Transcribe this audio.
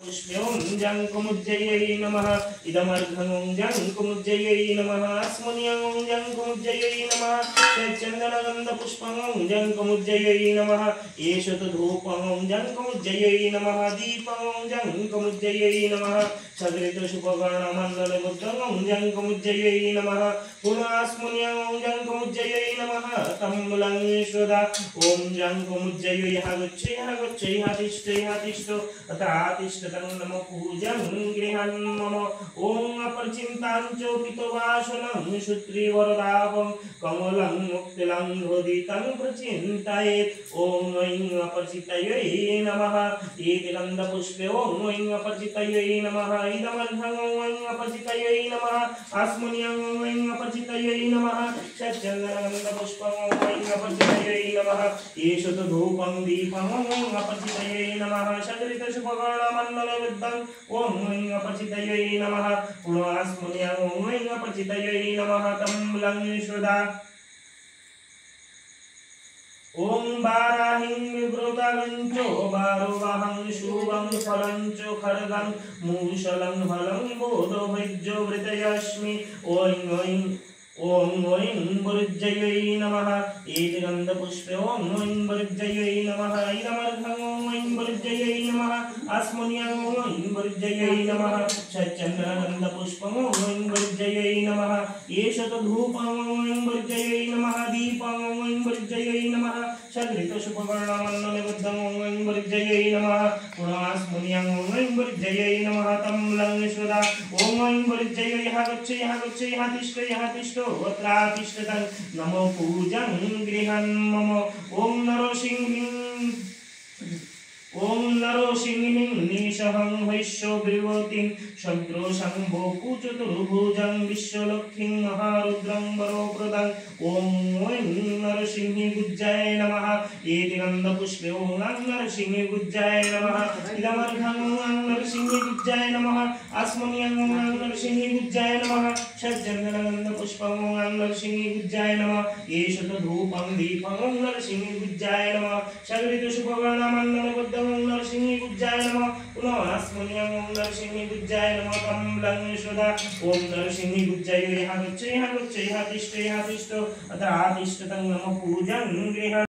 पुष्प्यों जंकुमुज्जयै नमः इदमर्घं जंकुमुज्जयै नमः अस्मन्यं जंकुमुज्जयै नमः चन्दनगन्धपुष्पं जंकुमुज्जयै नमः एषतु धूपं जंकुमुज्जयै नमः दीपं जंकुमुज्जयै नमः सगृतशुभवर्णमण्डलबुद्धं जंकुमुज्जयै नमः पुनस्मन्यं जंकुमुज्जयै नमः तम्बुलं श्रुता ॐ जंकुमुज्जयै हगच्छै तिष्ठो अतातिष्ठ नमो पूजं गृहं मम ॐ अपरिचिन्ताञ्चोपितवासनं श्रुतिवरदापं कमलं मुक्तिलं धोदितं प्रचिन्तयेत् ॐ ऐं अपरिचितये नमः एतिगन्धपुष्पे ॐ ऐं अपरिचितये नमः इदमर्घं ऐं अपरिचितये नमः अस्मन्यं ऐं अपरिचितये नमः चन्दनगन्धपुष्पं ऐं अपरिचितये नमः एषतु धूपं दीपं अपरिचितये नमः सगृतशुभवर्णमण्डलबुद्धं ॐ ऐं अपरिचितये नमः पुनस्मन्यं ॐ ऐं अपरिचितये नमः तम्बुलं श्रुता ॐ बाराहिं विवृतागञ्चो बारोवाहं शुभं फलं च खड्गं मूषलं हलं बोधभैज्यो वृतयस्मि ॐ ऐं वरुज्जयै नमः एतिगन्धपुष्पे ॐ ऐं वरुज्जयै नमः इदमर्घं ऐं वरुज्जयै नमः अस्मन्यं ऐं वरुज्जयै नमः चन्दनगन्धपुष्पं ऐं वरुज्जयै नमः एषतु धूपं ऐं वरुज्जयै नमः दीपं ऐं वरुज्जयै नमः सगृतशुभवर्णमण्डलबुद्धं ऐं वरुज्जयै नमः पुनस्मन्यं ऐं वरुज्जयै नमः तम्बुलं श्रुता ॐ ऐं वरुज्जयै हगच्छै तिष्ठ अत्रातिष्ठतं नमो पूजं गृहं मम ॐ नरोसिंहिं निशहं वैश्यो ब्रुवतीं शब्दोशंभो कुचतुर्भुजं विश्वलक्ष्मीं महारुद्रं वरोप्रदं ॐ नरसिंहि गुज्जाय नमः एतिगन्धपुष्पे ॐ नरसिंहि गुज्जाय नमः इदमर्घं नरसिंहि गुज्जाय नमः अस्मन्यं नरसिंहि गुज्जाय नमः चन्दनगन्धपुष्पं नरसिंहि गुज्जाय नमः एषतु धूपं दीपं नरसिंहि गुज्जाय नमः सगृतशुभवर्णमण्डलबुद्धं नरसिंहि गुज्जाय नमः पुनस्मन्यं नरसिंहि गुज्जाय नमः तम्बुलं श्रुता ॐ नरसिंहि गुज्जायै हगच्छै तिष्ठ अत्रातिष्ठतं नमो पूजं गृहं